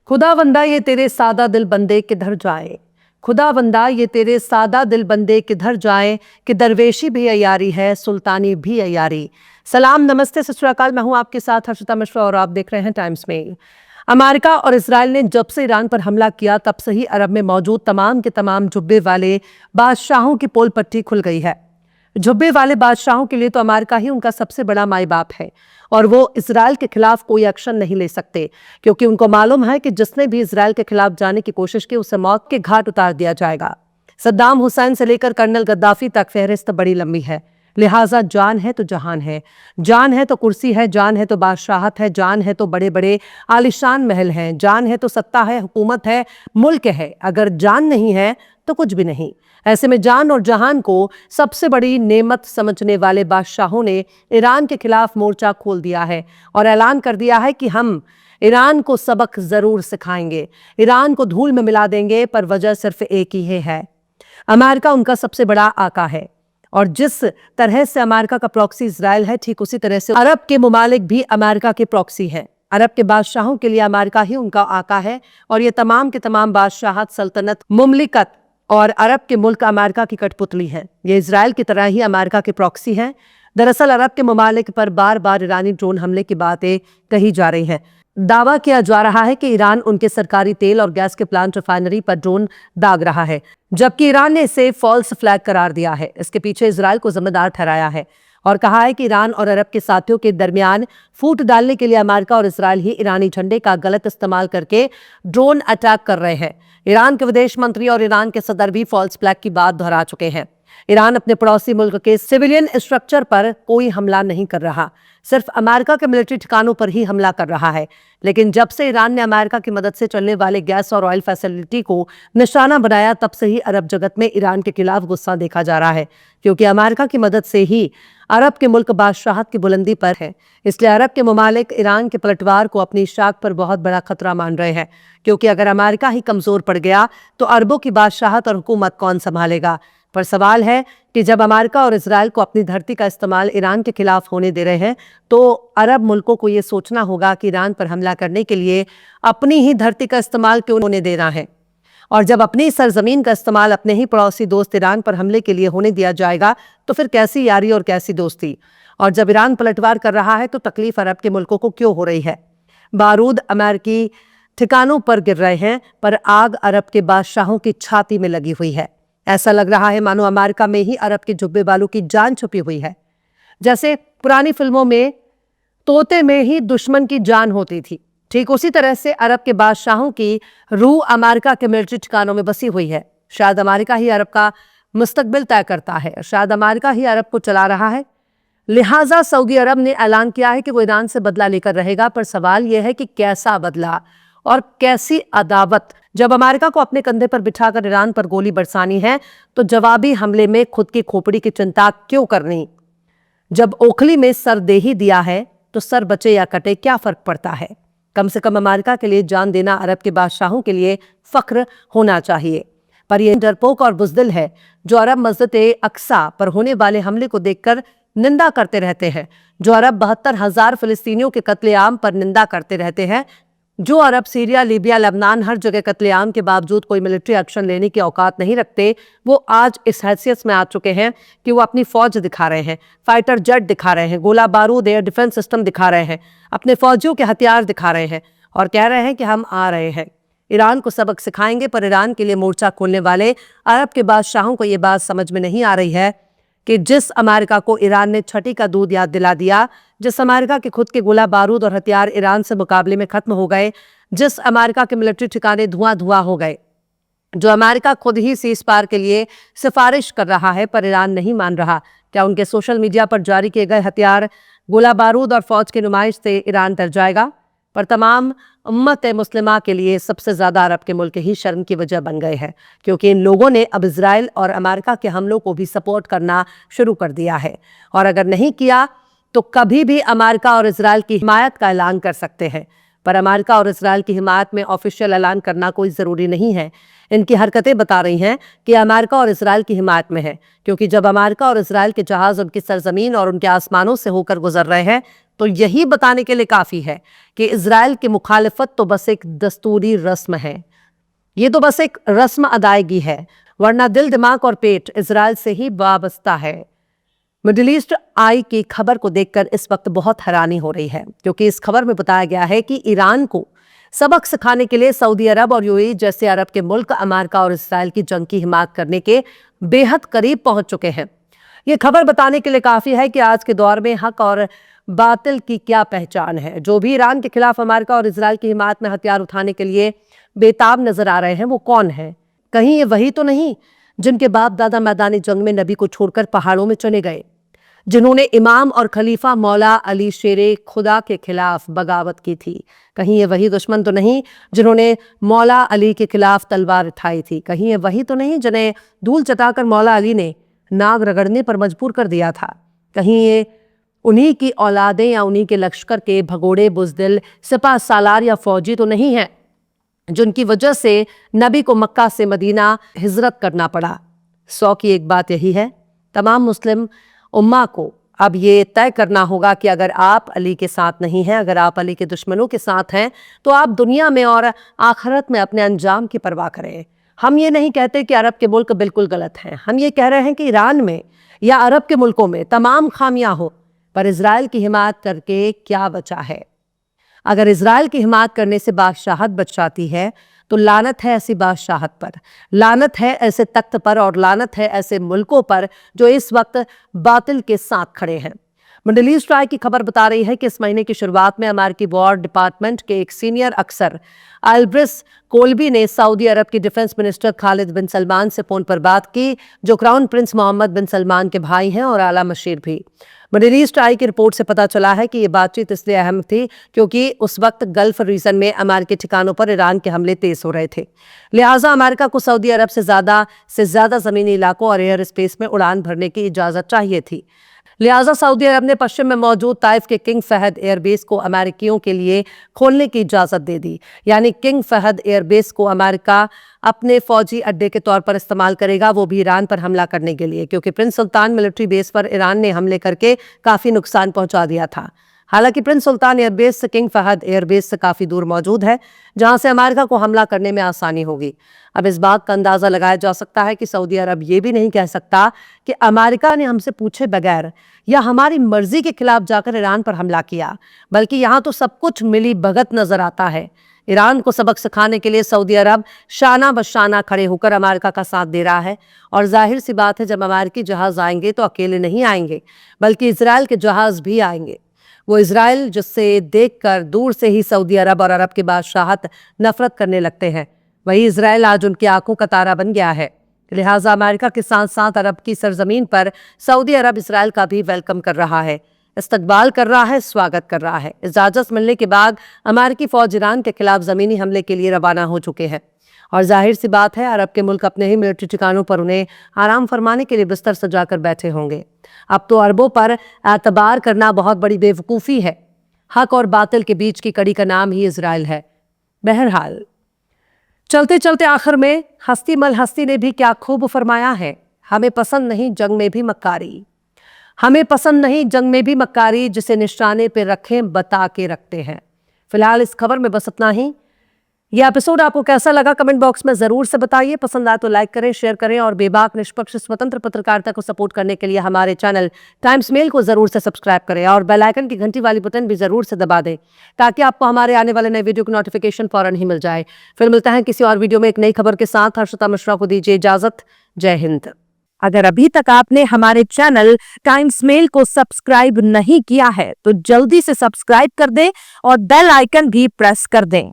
खुदावंदा ये तेरे सादा दिल बंदे किधर जाए, खुदावंदा ये तेरे सादा दिल बंदे किधर जाए कि दरवेशी भी अयारी है, सुल्तानी भी अयारी। सलाम, नमस्ते, सत श्री अकाल। मैं हूं आपके साथ हर्षिता मिश्रा और आप देख रहे हैं टाइम्स मेल। अमेरिका और इजराइल ने जब से ईरान पर हमला किया तब से ही अरब में मौजूद तमाम के तमाम जुब्बे वाले बादशाहों की पोल पट्टी खुल गई है। जुब्बे वाले बादशाहों के लिए तो अमेरिका ही उनका सबसे बड़ा माई बाप है और वो इजराइल के खिलाफ कोई एक्शन नहीं ले सकते, क्योंकि उनको मालूम है कि जिसने भी इजराइल के खिलाफ जाने की कोशिश की उसे मौत के घाट उतार दिया जाएगा। सद्दाम हुसैन से लेकर कर्नल गद्दाफी तक फहरिस्त बड़ी लंबी है। लिहाजा जान है तो जहान है, जान है तो कुर्सी है, जान है तो बादशाहत है, जान है तो बड़े बड़े आलिशान महल हैं, जान है तो सत्ता है, हुकूमत है, मुल्क है। अगर जान नहीं है तो कुछ भी नहीं। ऐसे में जान और जहान को सबसे बड़ी नेमत समझने वाले बादशाहों ने ईरान के खिलाफ मोर्चा खोल दिया है और ऐलान कर दिया है कि हम ईरान को सबक जरूर सिखाएंगे, ईरान को धूल में मिला देंगे। पर वजह सिर्फ एक ही है, अमेरिका उनका सबसे बड़ा आका है और जिस तरह से अमेरिका का प्रॉक्सी इजराइल है, ठीक उसी तरह से अरब के मुमालिक भी अमेरिका के प्रॉक्सी हैं। अरब के बादशाहों के लिए अमेरिका ही उनका आका है और ये तमाम के तमाम बादशाहत, सल्तनत, मुमलिकत और अरब के मुल्क अमेरिका की कठपुतली हैं। ये इजराइल की तरह ही अमेरिका के प्रॉक्सी हैं। दरअसल अरब के मुमालिक पर बार बार ईरानी ड्रोन हमले की बातें कही जा रही हैं। दावा किया जा रहा है कि ईरान उनके सरकारी तेल और गैस के प्लांट रिफाइनरी पर ड्रोन दाग रहा है, जबकि ईरान ने इसे फॉल्स फ्लैग करार दिया है। इसके पीछे इजराइल को जिम्मेदार ठहराया है और कहा है कि ईरान और अरब के साथियों के दरमियान फूट डालने के लिए अमेरिका और इजराइल ही ईरानी झंडे का गलत इस्तेमाल करके ड्रोन अटैक कर रहे हैं। ईरान के विदेश मंत्री और ईरान के सदर भी फॉल्स फ्लैग की बात दोहरा चुके हैं। ईरान अपने पड़ोसी मुल्क के सिविलियन स्ट्रक्चर पर कोई हमला नहीं कर रहा, सिर्फ अमेरिका के मिलिट्री ठिकानों पर ही हमला कर रहा है। लेकिन जब से ईरान ने अमेरिका की मदद से चलने वाले गैस और ऑयल फैसिलिटी को निशाना बनाया, तब से ही अरब जगत में ईरान के खिलाफ गुस्सा देखा जा रहा है, क्योंकि अमेरिका की मदद से ही अरब के मुल्क बादशाहत की बुलंदी पर है। इसलिए अरब के मुमालिक ईरान के पलटवार को अपनी शाख पर बहुत बड़ा खतरा मान रहे हैं, क्योंकि अगर अमेरिका ही कमजोर पड़ गया तो अरबों की बादशाहत और हुकूमत कौन संभालेगा। पर सवाल है कि जब अमेरिका और इजराइल को अपनी धरती का इस्तेमाल ईरान के खिलाफ होने दे रहे हैं, तो अरब मुल्कों को ये सोचना होगा कि ईरान पर हमला करने के लिए अपनी ही धरती का इस्तेमाल क्यों होने देना है। और जब अपनी सरजमीन का इस्तेमाल अपने ही पड़ोसी दोस्त ईरान पर हमले के लिए होने दिया जाएगा, तो फिर कैसी यारी और कैसी दोस्ती। और जब ईरान पलटवार कर रहा है तो तकलीफ अरब के मुल्कों को क्यों हो रही है। बारूद अमेरिकी ठिकानों पर गिर रहे हैं, पर आग अरब के बादशाहों की छाती में लगी हुई है। ऐसा लग रहा है मानो अमेरिका में ही अरब के जुब्बे वालों की जान छुपी हुई है। जैसे पुरानी फिल्मों में तोते में ही दुश्मन की जान होती थी, ठीक उसी तरह से अरब के बादशाहों की रूह अमेरिका के मिलिट्री ठिकानों में बसी हुई है। शायद अमेरिका ही अरब का मुस्तकबिल तय करता है, शायद अमेरिका ही अरब को चला रहा है। लिहाजा सऊदी अरब ने ऐलान किया है कि वो ईरान से बदला लेकर रहेगा। पर सवाल यह है कि कैसा बदला और कैसी अदावत। जब अमेरिका को अपने कंधे पर बिठाकर ईरान पर गोली बरसानी है, तो जवाबी हमले में खुद की खोपड़ी की चिंता क्यों करनी। जब ओखली में सर दे ही दिया है तो सर बचे या कटे क्या फर्क पड़ता है। कम से कम अमेरिका के लिए जान देना अरब के बादशाहों के लिए फख्र होना चाहिए। पर यह डरपोक और बुज़दिल है जो अरब मस्जिद अक्सा पर होने वाले हमले को देखकर निंदा करते रहते हैं, जो अरब 72,000 फिलिस्तीनियों के कत्लेआम पर निंदा करते रहते हैं, जो अरब सीरिया, लीबिया, लेबनान हर जगह कत्लेआम के बावजूद कोई मिलिट्री एक्शन लेने की औकात नहीं रखते। वो आज इस हैसियत में आ चुके हैं कि वो अपनी फौज दिखा रहे हैं, फाइटर जेट दिखा रहे हैं, गोला बारूद, एयर डिफेंस सिस्टम दिखा रहे हैं, अपने फौजियों के हथियार दिखा रहे हैं और कह रहे हैं कि हम आ रहे हैं, ईरान को सबक सिखाएंगे। पर ईरान के लिए मोर्चा खोलने वाले अरब के बादशाहों को ये बात समझ में नहीं आ रही है कि जिस अमेरिका को ईरान ने छठी का दूध याद दिला दिया, जिस अमेरिका के खुद के गोला बारूद और हथियार ईरान से मुकाबले में खत्म हो गए, जिस अमेरिका के मिलिट्री ठिकाने धुआं धुआं हो गए, जो अमेरिका खुद ही सीज फायर के लिए सिफारिश कर रहा है पर ईरान नहीं मान रहा, क्या उनके सोशल मीडिया पर जारी किए गए हथियार, गोला बारूद और फौज की नुमाइश से ईरान डर जाएगा। पर तमाम उम्मत मुस्लिमा के लिए सबसे ज्यादा अरब के मुल्क ही शर्म की वजह बन गए हैं, क्योंकि इन लोगों ने अब इजराइल और अमेरिका के हमलों को भी सपोर्ट करना शुरू कर दिया है। और अगर नहीं किया तो कभी भी अमेरिका और इजराइल की हिमायत का ऐलान कर सकते हैं। पर अमेरिका और इजराइल की हिमायत में ऑफिशियल ऐलान करना कोई ज़रूरी नहीं है। इनकी हरकतें बता रही हैं कि अमेरिका और इजराइल की हिमायत में है, क्योंकि जब अमेरिका और इजराइल के जहाज़ उनकी सरजमीन और उनके आसमानों से होकर गुजर रहे हैं तो यही बताने के लिए काफी है कि इजराइल की मुखालिफत तो बस एक दस्तूरी रस्म है, ये तो बस एक रस्म अदायगी है, वरना दिल, दिमाग और पेट इजराइल से ही वाबस्ता है। मिडिल ईस्ट आई की खबर को देखकर इस वक्त बहुत हैरानी हो रही है, क्योंकि इस खबर में बताया गया है कि ईरान को सबक सिखाने के लिए सऊदी अरब और यूएई जैसे अरब के मुल्क अमेरिका और इसराइल की जंग की हिमायत करने के बेहद करीब पहुंच चुके हैं। ये खबर बताने के लिए काफी है कि आज के दौर में हक और बातिल की क्या पहचान है। जो भी ईरान के खिलाफ अमेरिका और इसराइल की हिमायत में हथियार उठाने के लिए बेताब नजर आ रहे हैं, वो कौन है? कहीं ये वही तो नहीं जिनके बाप दादा मैदानी जंग में नबी को छोड़कर पहाड़ों में चले गए, जिन्होंने इमाम और खलीफा मौला अली शेरे खुदा के खिलाफ बगावत की थी? कहीं ये वही दुश्मन तो नहीं जिन्होंने मौला अली के खिलाफ तलवार उठाई थी? कहीं ये वही तो नहीं जिन्हें धूल चटाकर मौला अली ने नाग रगड़ने पर मजबूर कर दिया था? कहीं ये उन्हीं की औलादें या उन्हीं के लश्कर के भगोड़े बुजदिल सिपा सालार या फौजी तो नहीं है जिनकी वजह से नबी को मक्का से मदीना हिजरत करना पड़ा? 100 की एक बात यही है, तमाम मुस्लिम उम्मा को अब ये तय करना होगा कि अगर आप अली के साथ नहीं हैं, अगर आप अली के दुश्मनों के साथ हैं, तो आप दुनिया में और आखिरत में अपने अंजाम की परवाह करें। हम ये नहीं कहते कि अरब के मुल्क बिल्कुल गलत हैं, हम ये कह रहे हैं कि ईरान में या अरब के मुल्कों में तमाम खामियां हो, पर इजराइल की हिमायत करके क्या बचा है? अगर इजराइल की हिमायत करने से बादशाहत बच जाती है तो लानत है ऐसी बादशाहत पर, लानत है ऐसे तख्त पर और लानत है ऐसे मुल्कों पर जो इस वक्त बातिल के साथ खड़े हैं। मिडिल ईस्ट आई की खबर बता रही है कि इस महीने की शुरुआत में अमेरिकी वॉर डिपार्टमेंट के एक सीनियर अफसर अल्ब्रिस कोल्बी ने सऊदी अरब के डिफेंस मिनिस्टर खालिद बिन सलमान से फोन पर बात की, जो क्राउन प्रिंस मोहम्मद बिन सलमान के भाई हैं और आला मशीर भी। मिडिल ईस्ट आई की रिपोर्ट से पता चला है कि ये बातचीत इसलिए अहम थी क्योंकि उस वक्त गल्फ रीजन में अमेरिकी ठिकानों पर ईरान के हमले तेज हो रहे थे, लिहाजा अमेरिका को सऊदी अरब से ज्यादा जमीनी इलाकों और एयर स्पेस में उड़ान भरने की इजाजत चाहिए थी। लिहाजा सऊदी अरब ने पश्चिम में मौजूद ताइफ के किंग फहद एयरबेस को अमेरिकियों के लिए खोलने की इजाजत दे दी, यानी किंग फहद एयरबेस को अमेरिका अपने फौजी अड्डे के तौर पर इस्तेमाल करेगा, वो भी ईरान पर हमला करने के लिए, क्योंकि प्रिंस सुल्तान मिलिट्री बेस पर ईरान ने हमले करके काफी नुकसान पहुंचा दिया था। हालांकि प्रिंस सुल्तान एयरबेस से किंग फहद एयरबेस से काफी दूर मौजूद है, जहां से अमेरिका को हमला करने में आसानी होगी। अब इस बात का अंदाजा लगाया जा सकता है कि सऊदी अरब ये भी नहीं कह सकता कि अमेरिका ने हमसे पूछे बगैर या हमारी मर्जी के खिलाफ जाकर ईरान पर हमला किया, बल्कि यहाँ तो सब कुछ मिली भगत नजर आता है। ईरान को सबक सिखाने के लिए सऊदी अरब शाना बशाना खड़े होकर अमेरिका का साथ दे रहा है, और जाहिर सी बात है जब अमेरिकी जहाज आएंगे तो अकेले नहीं आएंगे, बल्कि इजराइल के जहाज भी आएंगे। वो इजराइल जिससे देखकर दूर से ही सऊदी अरब और अरब के बादशाहत नफरत करने लगते हैं, वही इजराइल आज उनकी आंखों का तारा बन गया है। लिहाजा अमेरिका के साथ साथ अरब की सरजमीन पर सऊदी अरब इजराइल का भी वेलकम कर रहा है, इस्तकबाल कर रहा है, स्वागत कर रहा है। इजाजत मिलने के बाद अमेरिकी फौज ईरान के खिलाफ जमीनी हमले के लिए रवाना हो चुके हैं, और जाहिर सी बात है अरब के मुल्क अपने ही मिलिट्री ठिकानों पर उन्हें आराम फरमाने के लिए बिस्तर सजाकर बैठे होंगे। अब तो अरबों पर एतबार करना बहुत बड़ी बेवकूफ़ी है। हक और बातिल के बीच की कड़ी का नाम ही इजराइल है। बहरहाल चलते चलते आखिर में हस्ती मल हस्ती ने भी क्या खूब फरमाया है, हमें पसंद नहीं जंग में भी मक्कारी, हमें पसंद नहीं जंग में भी मक्कारी, जिसे निशाने पे रखें बता के रखते हैं। फिलहाल इस खबर में बस इतना ही। यह एपिसोड आपको कैसा लगा कमेंट बॉक्स में जरूर से बताइए। पसंद आए तो लाइक करें, शेयर करें, और बेबाक निष्पक्ष स्वतंत्र पत्रकारिता को सपोर्ट करने के लिए हमारे चैनल टाइम्स मेल को जरूर से सब्सक्राइब करें, और बेल आइकन की घंटी वाली बटन भी जरूर से दबा दें ताकि आपको हमारे आने वाले नए वीडियो की नोटिफिकेशन फौरन ही मिल जाए। फिर मिलते हैं किसी और वीडियो में एक नई खबर के साथ। हर्षिता मिश्रा को दीजिए इजाजत। जय हिंद। अगर अभी तक आपने हमारे चैनल टाइम्स मेल को सब्सक्राइब नहीं किया है तो जल्दी से सब्सक्राइब कर दें और बेल आइकन भी प्रेस कर दें।